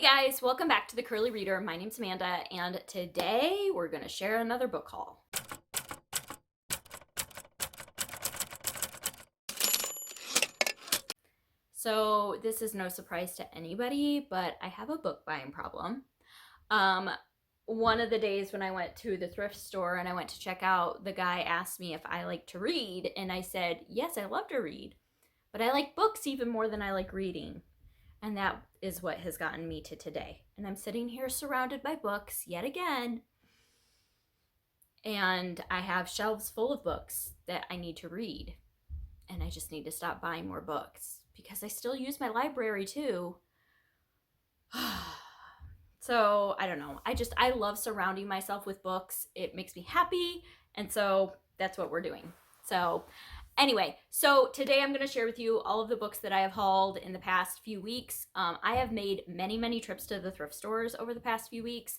guys, welcome back to the Curly Reader. My name's Amanda, and today we're going to share another book haul. So this is no surprise to anybody, but I have a book buying problem. One of the days when I went to the thrift store and I went to check out, the guy asked me if I like to read, and I said, yes, I love to read, but I like books even more than I like reading. And that is what has gotten me to today. And I'm sitting here surrounded by books yet again. And I have shelves full of books that I need to read. And I just need to stop buying more books because I still use my library too. So I don't know. I love surrounding myself with books. It makes me happy. And so that's what we're doing. So anyway, so today I'm going to share with you all of the books that I have hauled in the past few weeks. I have made many trips to the thrift stores over the past few weeks,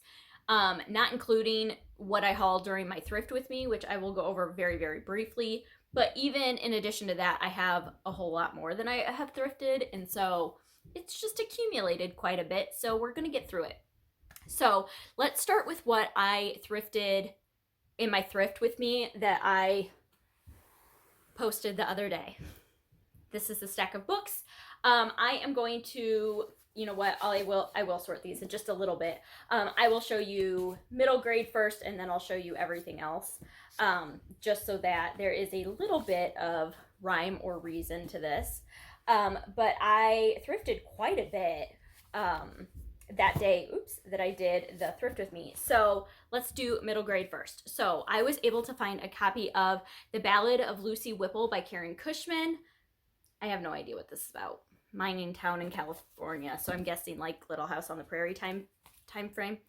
not including what I hauled during my thrift with me, which I will go over very briefly. But even in addition to that, I have a whole lot more than I have thrifted. And so it's just accumulated quite a bit. So we're going to get through it. So let's start with what I thrifted in my thrift with me that I posted the other day. This is the stack of books. I am going to, you know what, I will sort these in just a little bit. I will show you middle grade first, and then I'll show you everything else, just so that there is a little bit of rhyme or reason to this. But I thrifted quite a bit that day, that I did the thrift with me. So let's do middle grade first. So I was able to find a copy of The Ballad of Lucy Whipple by Karen Cushman. I have no idea what this is about. Mining town in California, so I'm guessing like Little House on the Prairie time frame.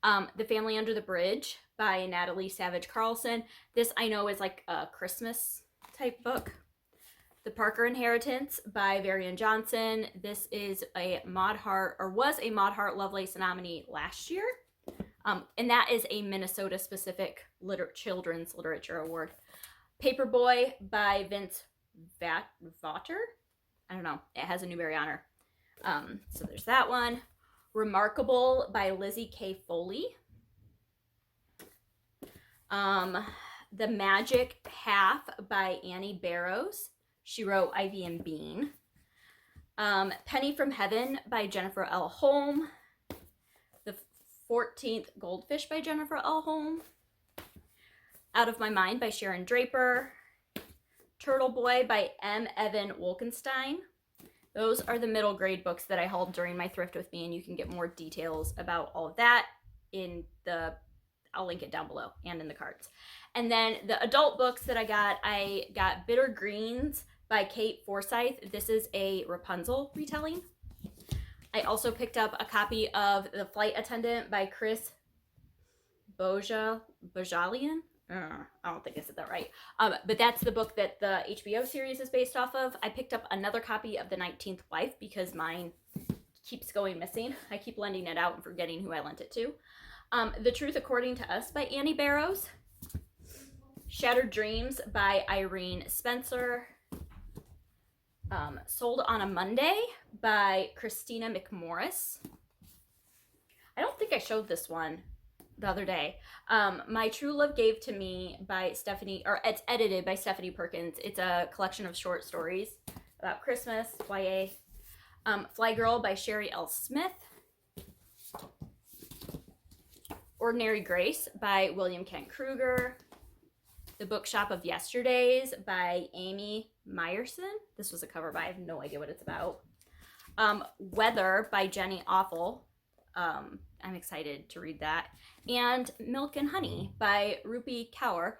The Family Under the Bridge by Natalie Savage Carlson. This I know is like a Christmas type book. The Parker Inheritance by Varian Johnson. This is a Maud Hart, or was a Maud Hart Lovelace nominee last year. And that is a Minnesota-specific children's literature award. Paperboy by Vince Vaughter. I don't know. It has a Newbery honor. So there's that one. Remarkable by Lizzie K. Foley. The Magic Half by Annie Barrows. She wrote Ivy and Bean. Penny from Heaven by Jennifer L. Holm. The 14th Goldfish by Jennifer L. Holm. Out of My Mind by Sharon Draper. Turtle Boy by M. Evan Wolkenstein. Those are the middle grade books that I hauled during my thrift with me, and you can get more details about all of that in the, I'll link it down below and in the cards. And then the adult books that I got Bitter Greens by Kate Forsyth. This is a Rapunzel retelling. I also picked up a copy of The Flight Attendant by Chris Bojalian. I don't think I said that right. But that's the book that the HBO series is based off of. I picked up another copy of The 19th Wife because mine keeps going missing. I keep lending it out and forgetting who I lent it to. The Truth According to Us by Annie Barrows. Shattered Dreams by Irene Spencer. Sold on a Monday by Christina McMorris. I don't think I showed this one the other day. My True Love Gave to Me by Stephanie, or it's edited by Stephanie Perkins. It's a collection of short stories about Christmas, YA. Fly Girl by Sherry L. Smith. Ordinary Grace by William Kent Kruger. The Bookshop of Yesterdays by Amy Meyerson. This was a cover, but I have no idea what it's about. Weather by Jenny Awful. I'm excited to read that. And Milk and Honey by Rupi Kaur.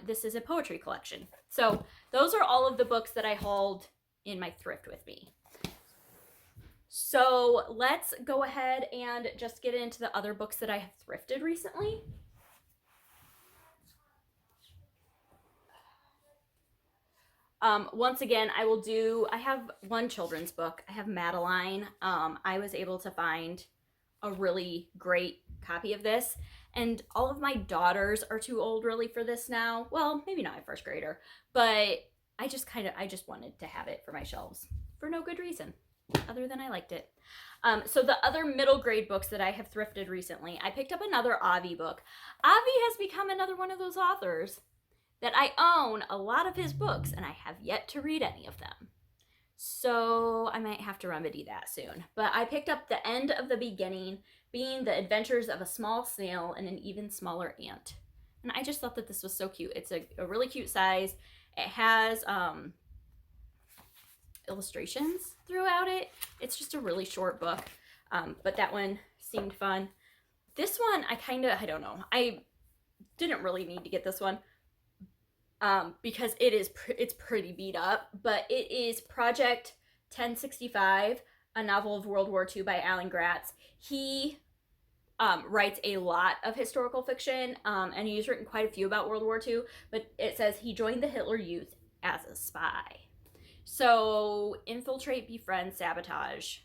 This is a poetry collection. So those are all of the books that I hauled in my thrift with me. So let's go ahead and just get into the other books that I have thrifted recently. Once again, I have one children's book. I have Madeline. I was able to find a really great copy of this, and all of my daughters are too old really for this now. Well, maybe not a first grader, but I just wanted to have it for my shelves for no good reason. other than I liked it. So the other middle grade books that I have thrifted recently, I picked up another Avi book. Avi has become another one of those authors that I own a lot of his books, and I have yet to read any of them. So I might have to remedy that soon. But I picked up The End of the Beginning, being the adventures of a small snail and an even smaller ant. And I just thought that this was so cute. It's a really cute size. It has illustrations throughout it. It's just a really short book, but that one seemed fun. This one, I don't know. I didn't really need to get this one because it's pretty beat up, but it is Project 1065, a novel of World War II by Alan Gratz. He writes a lot of historical fiction, and he's written quite a few about World War II, but it says he joined the Hitler Youth as a spy. So, infiltrate, befriend, sabotage.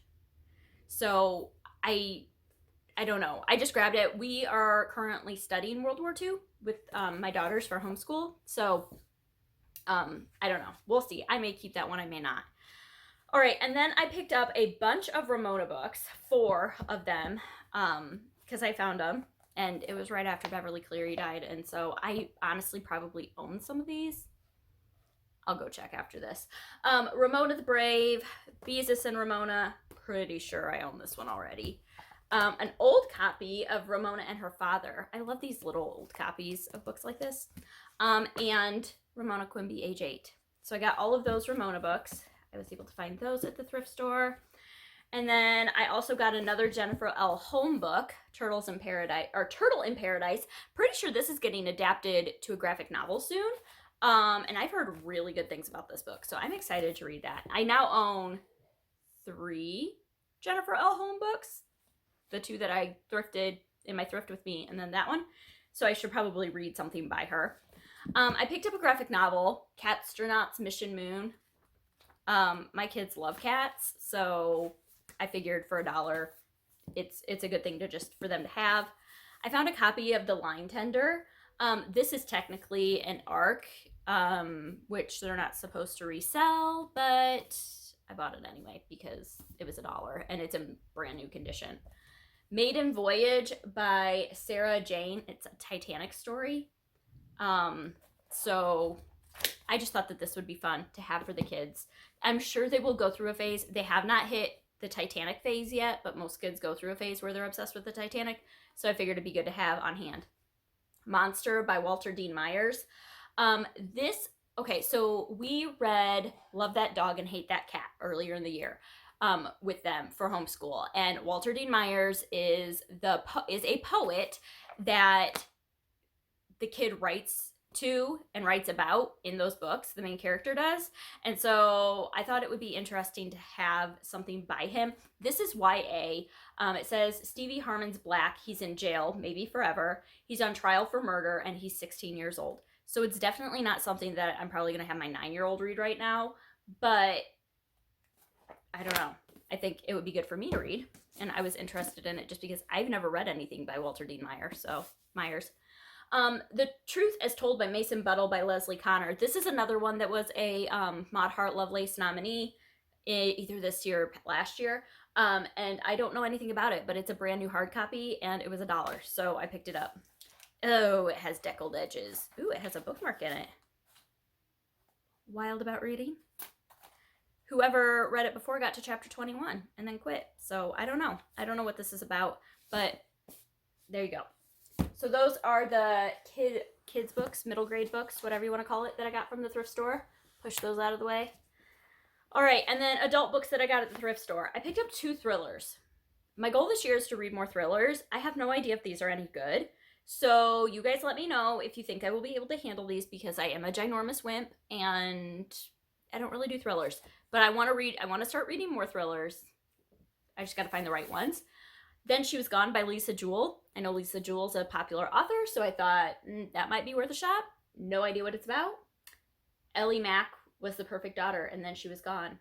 So, I don't know. I just grabbed it. We are currently studying World War II with my daughters for homeschool. So, I don't know. We'll see. I may keep that one. I may not. All right. And then I picked up a bunch of Ramona books, 4 of them, because I found them. And it was right after Beverly Cleary died. And so I honestly probably own some of these. I'll go check after this. Ramona the Brave, Beezus and Ramona. Pretty sure I own this one already. An old copy of Ramona and Her Father. I love these little old copies of books like this. And Ramona Quimby, age 8. So I got all of those Ramona books. I was able to find those at the thrift store. And then I also got another Jennifer L. Holm book, Turtle in Paradise. Pretty sure this is getting adapted to a graphic novel soon. And I've heard really good things about this book, so I'm excited to read that. I now own 3 Jennifer L. Holm books. The 2 that I thrifted in my Thrift With Me, and then that one. So I should probably read something by her. I picked up a graphic novel, Catstronauts Mission Moon. My kids love cats, so I figured for $1, it's a good thing for them to have. I found a copy of The Line Tender. This is technically an ARC, which they're not supposed to resell, but I bought it anyway because it was $1 and it's in brand new condition. Maiden Voyage by Sarah Jane. It's a Titanic story. So I just thought that this would be fun to have for the kids. I'm sure they will go through a phase. They have not hit the Titanic phase yet, but most kids go through a phase where they're obsessed with the Titanic. So I figured it'd be good to have on hand. Monster by Walter Dean Myers. So we read Love That Dog and Hate That Cat earlier in the year with them for homeschool. And Walter Dean Myers is a poet that the kid writes to and writes about in those books. The main character does. And so I thought it would be interesting to have something by him. This is YA. It says Stevie Harmon's black. He's in jail, maybe forever. He's on trial for murder and he's 16 years old. So it's definitely not something that I'm probably going to have my 9-year-old read right now. But I don't know. I think it would be good for me to read. And I was interested in it just because I've never read anything by Walter Dean Myers. The Truth as Told by Mason Buttle by Leslie Connor. This is another one that was a Maud Hart Lovelace nominee either this year or last year. And I don't know anything about it, but it's a brand new hard copy and it was $1. So I picked it up. Oh, it has deckled edges. Ooh, it has a bookmark in it. Wild about reading. Whoever read it before got to chapter 21 and then quit. So I don't know. I don't know what this is about, but there you go. So those are the kids books, middle grade books, whatever you want to call it, that I got from the thrift store. Push those out of the way. All right, and then adult books that I got at the thrift store. I picked up 2 thrillers. My goal this year is to read more thrillers. I have no idea if these are any good. So you guys let me know if you think I will be able to handle these because I am a ginormous wimp and I don't really do thrillers. But I want to start reading more thrillers. I just got to find the right ones. Then She Was Gone by Lisa Jewell. I know Lisa Jewell's a popular author, so I thought that might be worth a shot. No idea what it's about. Ellie Mack was the perfect daughter, and then she was gone.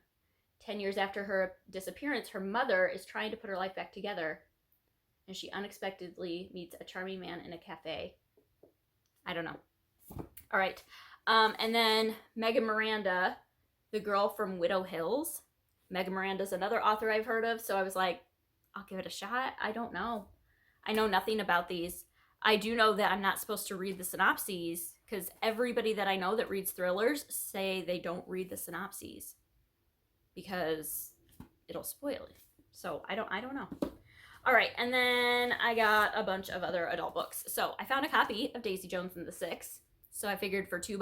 10 years after her disappearance, her mother is trying to put her life back together, and she unexpectedly meets a charming man in a cafe. I don't know. All right. And then Megan Miranda, The Girl from Widow Hills. Megan Miranda's another author I've heard of, so I was like, I'll give it a shot. I don't know. I know nothing about these. I do know that I'm not supposed to read the synopses because everybody that I know that reads thrillers say they don't read the synopses because it'll spoil it. So I don't know. All right, and then I got a bunch of other adult books. So I found a copy of Daisy Jones and the Six. So I figured for $2,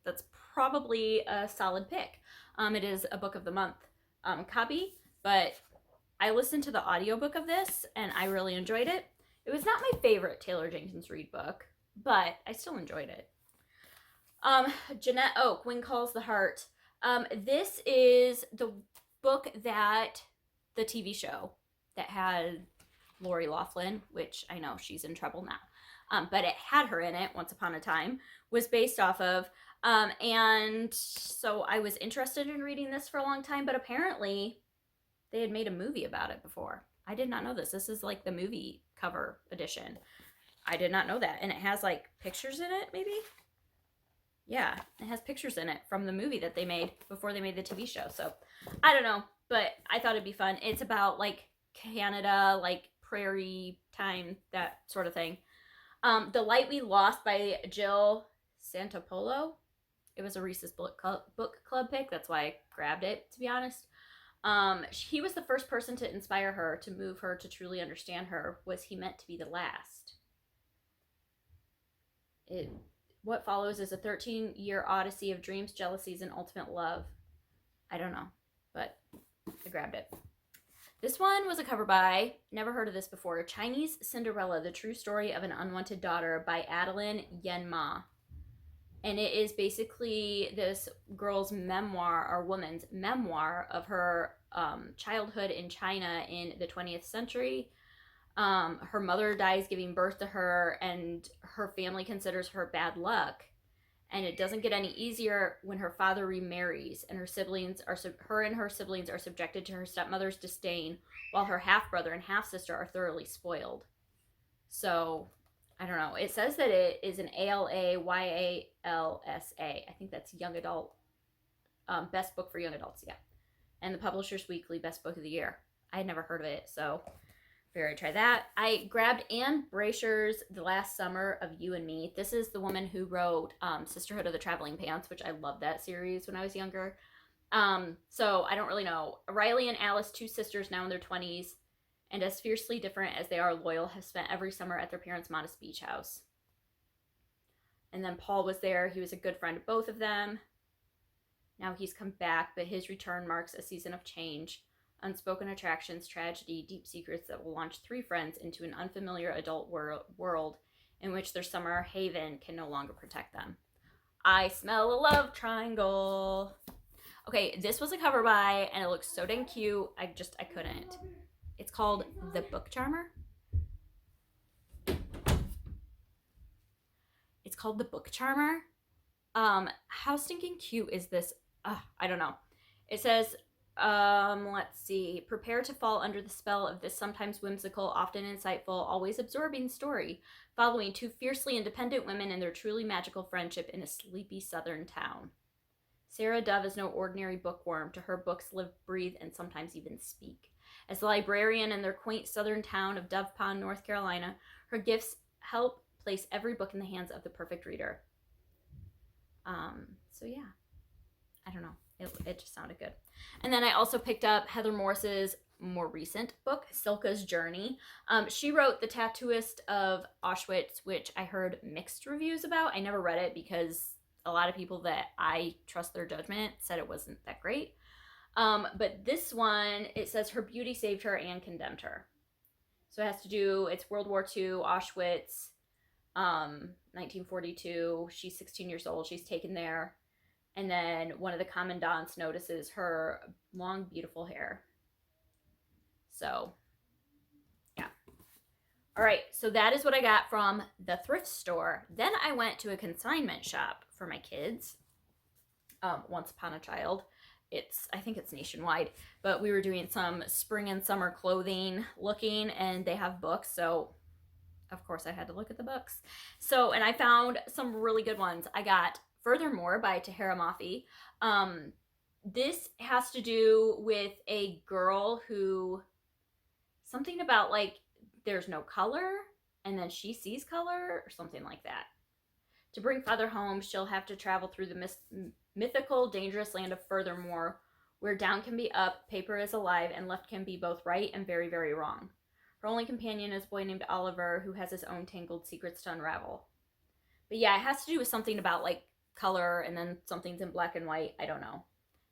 that's probably a solid pick. It is a book of the month copy, but I listened to the audiobook of this and I really enjoyed it. It was not my favorite Taylor Jenkins Reid book, but I still enjoyed it. Jeanette Oak, Wind Calls the Heart. This is the book that the TV show that had Lori Loughlin, which I know she's in trouble now, but it had her in it once upon a time, was based off of. And so I was interested in reading this for a long time, but apparently they had made a movie about it before. I did not know this. This is like the movie cover edition. I did not know that. And it has like pictures in it, maybe? Yeah, it has pictures in it from the movie that they made before they made the TV show. So I don't know, but I thought it'd be fun. It's about like Canada, like prairie time, that sort of thing. The Light We Lost by Jill Santopolo. It was a Reese's book club pick. That's why I grabbed it, to be honest. He was the first person to inspire her, to move her, to truly understand her. Was he meant to be the last? What follows is a 13-year odyssey of dreams, jealousies, and ultimate love. I don't know, but I grabbed it. This one was a cover by, never heard of this before, Chinese Cinderella, The True Story of an Unwanted Daughter by Adeline Yen Ma. And it is basically this girl's memoir, or woman's memoir, of her childhood in China in the 20th century. Her mother dies giving birth to her, and her family considers her bad luck. And it doesn't get any easier when her father remarries, and her siblings are subjected to her stepmother's disdain, while her half-brother and half-sister are thoroughly spoiled. So I don't know. It says that it is an ALAYALSA. I think that's young adult, best book for young adults, yeah. And the Publishers Weekly best book of the year. I had never heard of it, so figured I'd try that. I grabbed Anne Brasher's The Last Summer of You and Me. This is the woman who wrote Sisterhood of the Traveling Pants, which I loved that series when I was younger. So I don't really know. Riley and Alice, two sisters now in their 20s, and as fiercely different as they are loyal, have spent every summer at their parents' modest beach house. And then Paul was there. He was a good friend of both of them. Now he's come back, but his return marks a season of change, unspoken attractions, tragedy, deep secrets that will launch three friends into an unfamiliar adult world in which their summer haven can no longer protect them. I smell a love triangle. Okay, this was a cover by, and it looks so dang cute. I couldn't. It's called The Book Charmer. It's called The Book Charmer. How stinking cute is this? I don't know. It says, let's see. Prepare to fall under the spell of this sometimes whimsical, often insightful, always absorbing story, following two fiercely independent women and their truly magical friendship in a sleepy southern town. Sarah Dove is no ordinary bookworm. To her, books live, breathe, and sometimes even speak. As the librarian in their quaint southern town of Dove Pond, North Carolina, her gifts help place every book in the hands of the perfect reader. So yeah, I don't know. It just sounded good. And then I also picked up Heather Morris's more recent book, Silka's Journey. She wrote The Tattooist of Auschwitz, which I heard mixed reviews about. I never read it because a lot of people that I trust their judgment said it wasn't that great. But this one, it says her beauty saved her and condemned her. So it has to do, it's World War II, Auschwitz, 1942. She's 16 years old. She's taken there. And then one of the commandants notices her long, beautiful hair. So, yeah. All right, so that is what I got from the thrift store. Then I went to a consignment shop for my kids, Once Upon a Child. I think it's nationwide, but we were doing some spring and summer clothing looking, and they have books, so of course I had to look at the books. So, and I found some really good ones. I got Furthermore by Tahira Mafi. This has to do with a girl who, something about like there's no color and then she sees color or something like that. To bring father home, she'll have to travel through the mythical, dangerous land of Furthermore, where down can be up, paper is alive, and left can be both right and very, very wrong. Her only companion is a boy named Oliver, who has his own tangled secrets to unravel. But yeah, it has to do with something about like color, and then something's in black and white. I don't know.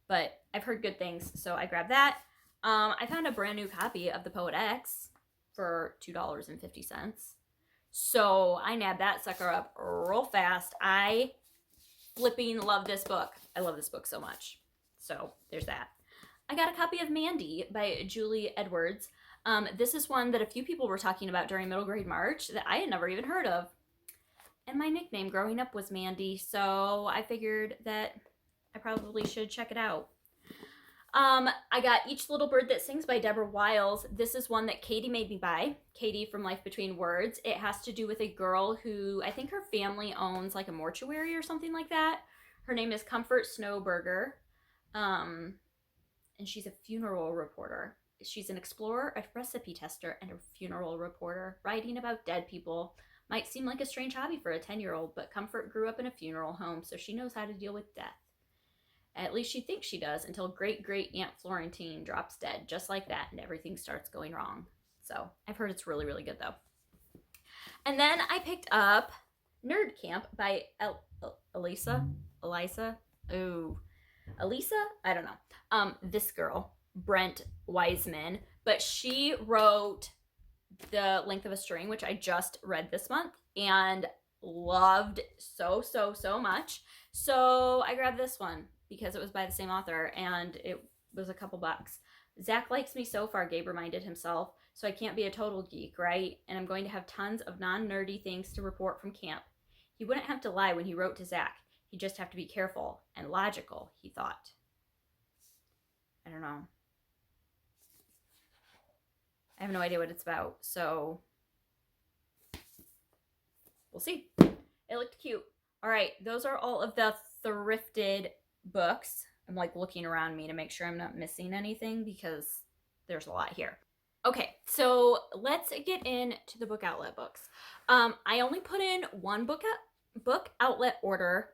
But I've heard good things, so I grabbed that. I found a brand new copy of The Poet X for $2.50. So I nabbed that sucker up real fast. I flipping love this book. I love this book so much. So there's that. I got a copy of Mandy by Julie Edwards. This is one that a few people were talking about during middle grade March that I had never even heard of. And my nickname growing up was Mandy, so I figured that I probably should check it out. I got Each Little Bird That Sings by Deborah Wiles. This is one that Katie made me buy. Katie from Life Between Words. It has to do with a girl who, I think her family owns like a mortuary or something like that. Her name is Comfort Snowberger. And she's a funeral reporter. She's an explorer, a recipe tester, and a funeral reporter. Writing about dead people might seem like a strange hobby for a 10-year-old, but Comfort grew up in a funeral home, so she knows how to deal with death. At least she thinks she does, until great-great-aunt Florentine drops dead, just like that, and everything starts going wrong. So I've heard it's really, really good, though. And then I picked up Nerd Camp by Elisa? I don't know. This girl, Brent Wiseman, but she wrote The Length of a String, which I just read this month, and loved so much. So I grabbed this one because it was by the same author, and it was a couple bucks. Zach likes me so far, Gabe reminded himself, so I can't be a total geek, right? And I'm going to have tons of non-nerdy things to report from camp. He wouldn't have to lie when he wrote to Zach. He'd just have to be careful and logical, he thought. I don't know. I have no idea what it's about, so we'll see. It looked cute. All right, those are all of the thrifted books. I'm like looking around me to make sure I'm not missing anything because there's a lot here. Okay, so let's get into the book outlet books. I only put in one book outlet order.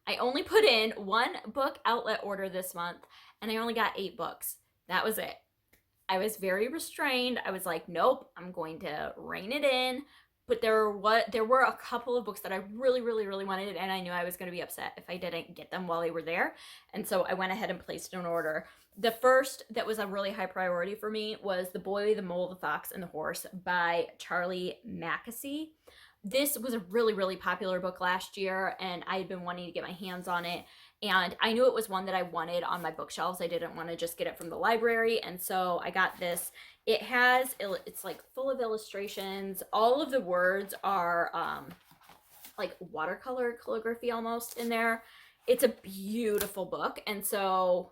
I only put in one book outlet order this month, and I only got 8 books. That was it. I was very restrained. I was like, nope, I'm going to rein it in. But there were a couple of books that I really wanted, and I knew I was going to be upset if I didn't get them while they were there. And so I went ahead and placed an order. The first that was a really high priority for me was The Boy, the Mole, the Fox, and the Horse by Charlie Mackesy. This was a really popular book last year, and I had been wanting to get my hands on it. And I knew it was one that I wanted on my bookshelves. I didn't want to just get it from the library, and so I got this. It's like full of illustrations. All of the words are like watercolor calligraphy almost in there. It's a beautiful book, and so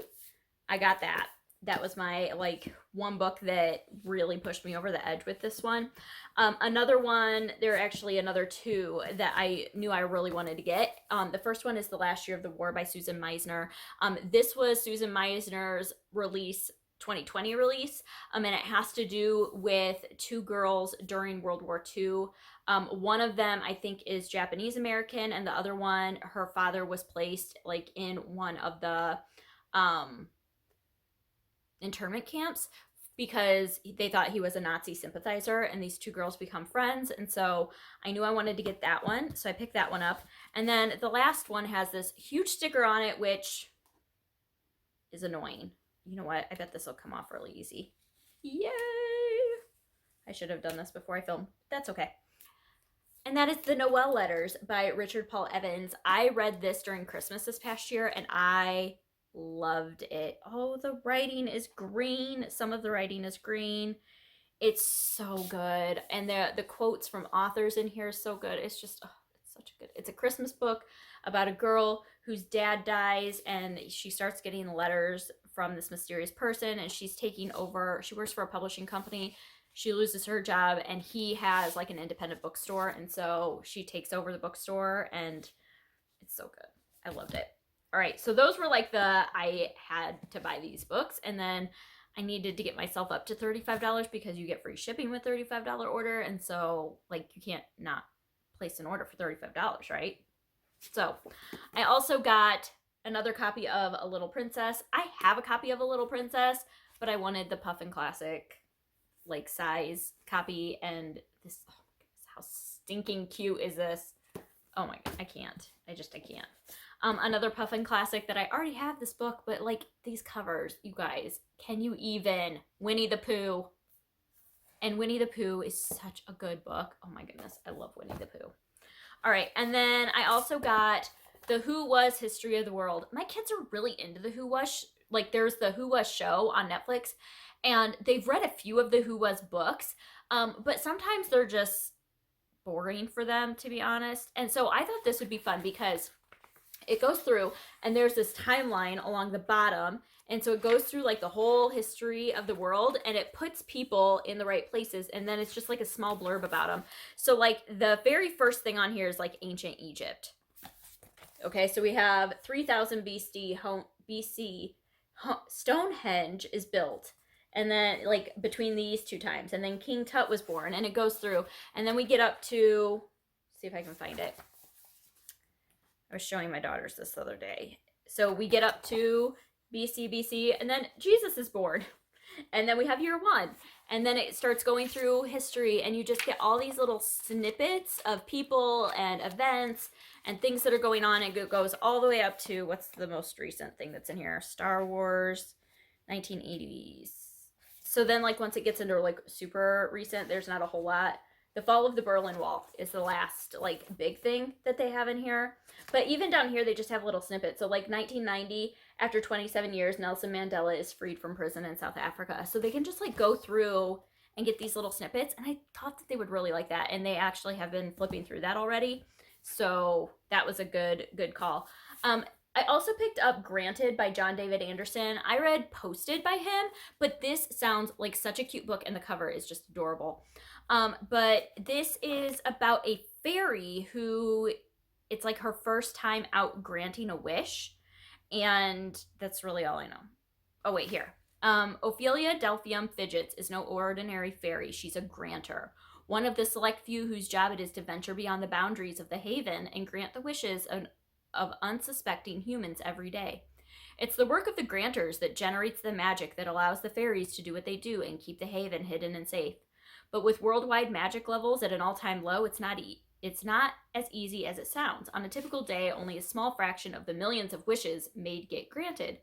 I got that. That was my one book that really pushed me over the edge with this one. Another one, there are actually another 2 that I knew I really wanted to get. The first one is The Last Year of the War by Susan Meisner. This was Susan Meisner's 2020 release, and it has to do with 2 girls during World War II. One of them, I think, is Japanese American, and the other one, her father was placed in one of the internment camps because they thought he was a Nazi sympathizer, and these 2 girls become friends, and so I knew I wanted to get that one, so I picked that one up. And then the last one has this huge sticker on it, which is annoying. You know what? I bet this will come off really easy. Yay! I should have done this before I filmed. That's okay. And that is The Noel Letters by Richard Paul Evans. I read this during Christmas this past year, and I loved it. Oh, the writing is green. Some of the writing is green. It's so good. And the quotes from authors in here is so good. It's just, it's such a good, it's a Christmas book about a girl whose dad dies, and she starts getting letters from this mysterious person, and she's taking over. She works for a publishing company. She loses her job, and he has an independent bookstore, and so she takes over the bookstore, and it's so good. I loved it. All right, so those were like I had to buy these books, and then I needed to get myself up to $35 because you get free shipping with $35 order, and so like you can't not place an order for $35, right? So I also got another copy of A Little Princess. I have a copy of A Little Princess, but I wanted the Puffin Classic like size copy, and this, oh my goodness, how stinking cute is this? Oh my god, I can't. I can't. Another Puffin Classic that I already have this book, but like these covers, you guys, can you even? Winnie the Pooh. And Winnie the Pooh is such a good book. Oh my goodness, I love Winnie the Pooh. All right, and then I also got the Who Was History of the World. My kids are really into the Who Was. Like there's the Who Was show on Netflix, and they've read a few of the Who Was books, but sometimes they're just boring for them, to be honest. And so I thought this would be fun because it goes through and there's this timeline along the bottom, and so it goes through like the whole history of the world, and it puts people in the right places, and then it's just like a small blurb about them. So like the very first thing on here is like ancient Egypt. Okay, so we have 3000 BC Stonehenge is built, and then like between these two times, and then King Tut was born, and it goes through, and then we get up to, see if I can find it. I was showing my daughters this the other day. So we get up to BC, and then Jesus is born. And then we have year 1. And then it starts going through history, and you just get all these little snippets of people and events and things that are going on. And it goes all the way up to, what's the most recent thing that's in here? Star Wars, 1980s. So then like once it gets into like super recent, there's not a whole lot. The Fall of the Berlin Wall is the last like big thing that they have in here. But even down here, they just have little snippets. So like 1990, after 27 years, Nelson Mandela is freed from prison in South Africa. So they can just like go through and get these little snippets. And I thought that they would really like that. And they actually have been flipping through that already. So that was a good call. I also picked up Granted by John David Anderson. I read Posted by him, but this sounds like such a cute book, and the cover is just adorable. But this is about a fairy who, it's like her first time out granting a wish, and that's really all I know. Oh wait, here. Ophelia Delphium Fidgets is no ordinary fairy. She's a granter. One of the select few whose job it is to venture beyond the boundaries of the haven and grant the wishes of unsuspecting humans every day. It's the work of the granters that generates the magic that allows the fairies to do what they do and keep the haven hidden and safe. But with worldwide magic levels at an all-time low, it's not as easy as it sounds. On a typical day, only a small fraction of the millions of wishes made get granted.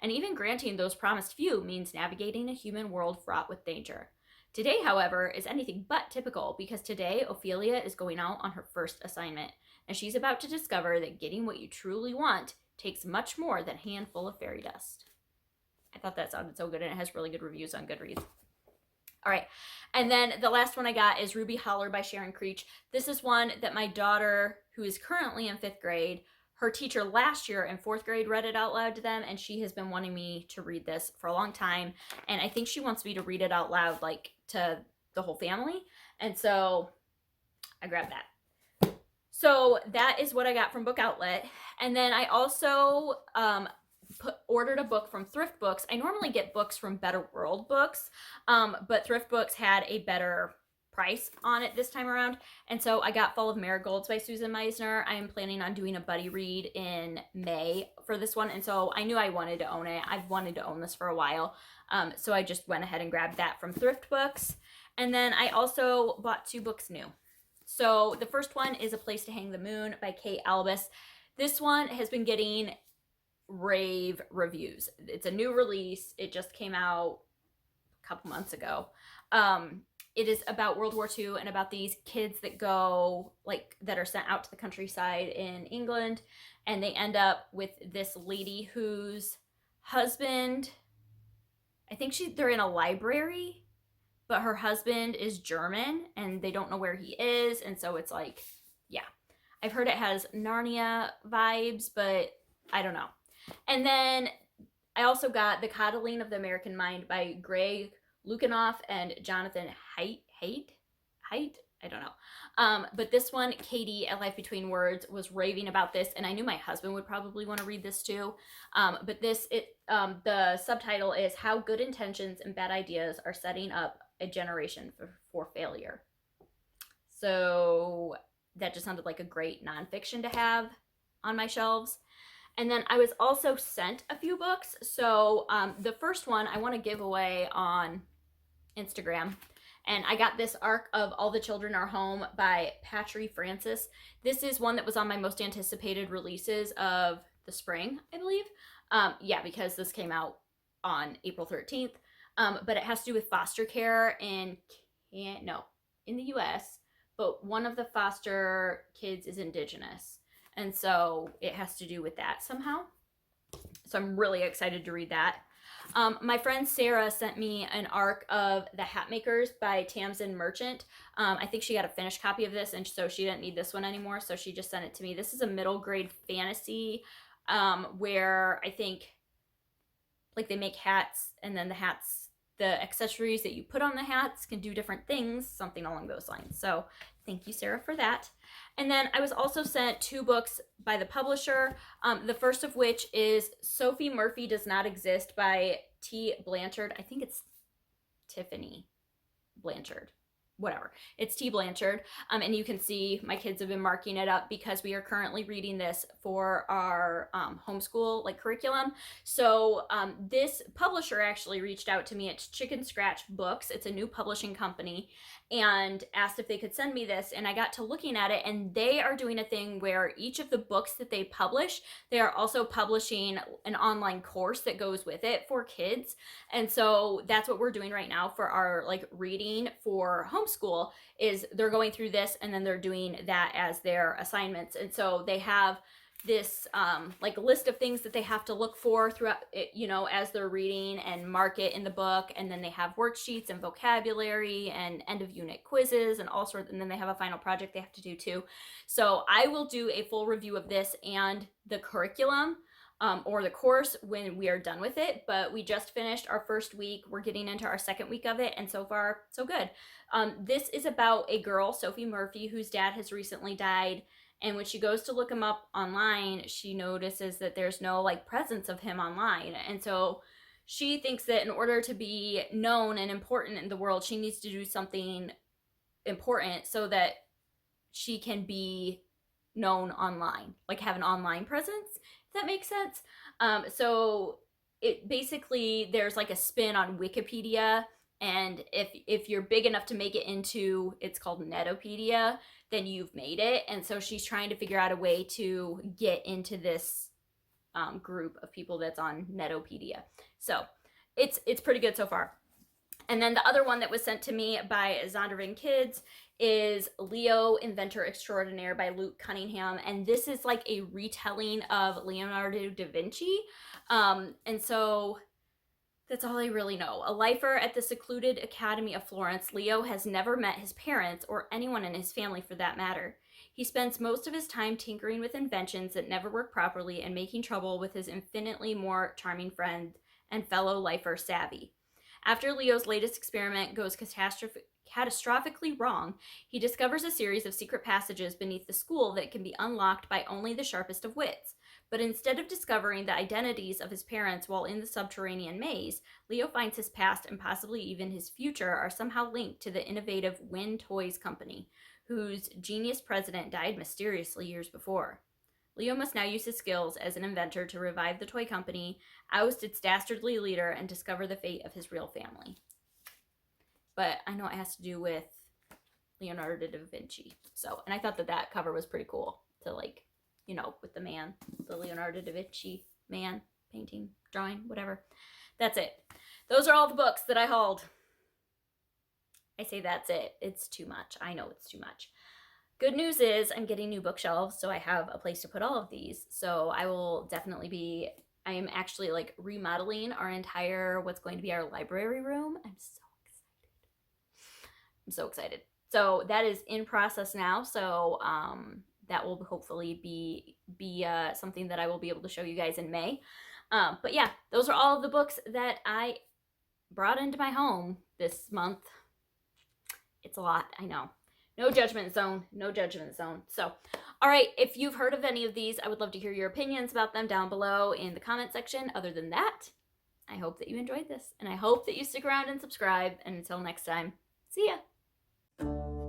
And even granting those promised few means navigating a human world fraught with danger. Today, however, is anything but typical, because today Ophelia is going out on her first assignment, and she's about to discover that getting what you truly want takes much more than a handful of fairy dust. I thought that sounded so good, and it has really good reviews on Goodreads. All right, and then the last one I got is Ruby Holler by Sharon Creech. This is one that my daughter, who is currently in 5th grade, her teacher last year in 4th grade read it out loud to them, and she has been wanting me to read this for a long time, and I think she wants me to read it out loud, like, to the whole family, and so I grabbed that. So that is what I got from Book Outlet, and then I also ordered a book from Thrift Books. I normally get books from Better World Books, but Thrift Books had a better price on it this time around, and so I got Fall of Marigolds by Susan Meisner. I am planning on doing a buddy read in May for this one, and so I knew I wanted to own it. I've wanted to own this for a while, so I just went ahead and grabbed that from Thrift Books. And then I also bought 2 books new. So the first one is A Place to Hang the Moon by Kate Albus. This one has been getting rave reviews. It's a new release. It just came out a couple months ago. It is about World War II and about these kids that go, like, that are sent out to the countryside in England, and they end up with this lady whose husband, I think they're in a library, but her husband is German and they don't know where he is, and so it's like, yeah. I've heard it has Narnia vibes, but I don't know. And then I also got The Coddling of the American Mind by Greg Lukianoff and Jonathan Haidt. height. I don't know. But this one, Katie at Life Between Words, was raving about this, and I knew my husband would probably want to read this too. But the subtitle is How Good Intentions and Bad Ideas Are Setting Up a Generation for Failure. So that just sounded like a great nonfiction to have on my shelves. And then I was also sent a few books. So the first one I want to give away on Instagram. And I got this Arc of All the Children Are Home by Patry Francis. This is one that was on my most anticipated releases of the spring, I believe. Yeah, because this came out on April 13th. But it has to do with foster care in the US, but one of the foster kids is Indigenous. And so it has to do with that somehow. So I'm really excited to read that. My friend Sarah sent me an Arc of The Hatmakers by Tamsin Merchant. I think she got a finished copy of this, and so she didn't need this one anymore, so she just sent it to me. This is a middle grade fantasy where I think like they make hats, and then the accessories that you put on the hats can do different things, something along those lines. So thank you, Sarah, for that. And then I was also sent 2 books by the publisher, the first of which is Sophie Murphy Does Not Exist by T. Blanchard. I think it's Tiffany Blanchard. Whatever. It's T. Blanchard. And you can see my kids have been marking it up because we are currently reading this for our homeschool curriculum. So this publisher actually reached out to me. It's Chicken Scratch Books. It's a new publishing company, and asked if they could send me this. And I got to looking at it, and they are doing a thing where each of the books that they publish, they are also publishing an online course that goes with it for kids. And so that's what we're doing right now for our reading for homeschool, is they're going through this and then they're doing that as their assignments. And so they have this list of things that they have to look for throughout it, as they're reading, and mark it in the book. And then they have worksheets and vocabulary and end of unit quizzes and all sorts. And then they have a final project they have to do too. So I will do a full review of this and the curriculum or the course when we are done with it. But we just finished our first week. We're getting into our second week of it, and so far so good. This is about a girl, Sophie Murphy, whose dad has recently died. And when she goes to look him up online, she notices that there's no presence of him online. And so she thinks that in order to be known and important in the world, she needs to do something important so that she can be known online, have an online presence, if that makes sense. So it basically, there's a spin on Wikipedia. And if you're big enough to make it into, it's called Netopedia, then you've made it. And so she's trying to figure out a way to get into this group of people that's on Netopedia. So it's pretty good so far. And then the other one that was sent to me by Zondervan Kids is Leo, Inventor, Extraordinaire by Luke Cunningham. And this is a retelling of Leonardo da Vinci. And so that's all I really know. A lifer at the secluded Academy of Florence, Leo has never met his parents or anyone in his family for that matter. He spends most of his time tinkering with inventions that never work properly and making trouble with his infinitely more charming friend and fellow lifer, Savvy. After Leo's latest experiment goes catastrophically wrong, he discovers a series of secret passages beneath the school that can be unlocked by only the sharpest of wits. But instead of discovering the identities of his parents while in the subterranean maze, Leo finds his past and possibly even his future are somehow linked to the innovative Wynn Toys Company, whose genius president died mysteriously years before. Leo must now use his skills as an inventor to revive the toy company, oust its dastardly leader, and discover the fate of his real family. But I know it has to do with Leonardo da Vinci. So, and I thought that cover was pretty cool to with the man, the Leonardo da Vinci man, painting, drawing, whatever. That's it. Those are all the books that I hauled. I say that's it. It's too much. I know it's too much. Good news is I'm getting new bookshelves, so I have a place to put all of these. So I will definitely I am actually remodeling our entire, what's going to be our library room. I'm so excited. So that is in process now. So, that will hopefully be something that I will be able to show you guys in May. But yeah, those are all of the books that I brought into my home this month. It's a lot, I know. No judgment zone, no judgment zone. So, all right, if you've heard of any of these, I would love to hear your opinions about them down below in the comment section. Other than that, I hope that you enjoyed this, and I hope that you stick around and subscribe. And until next time, see ya.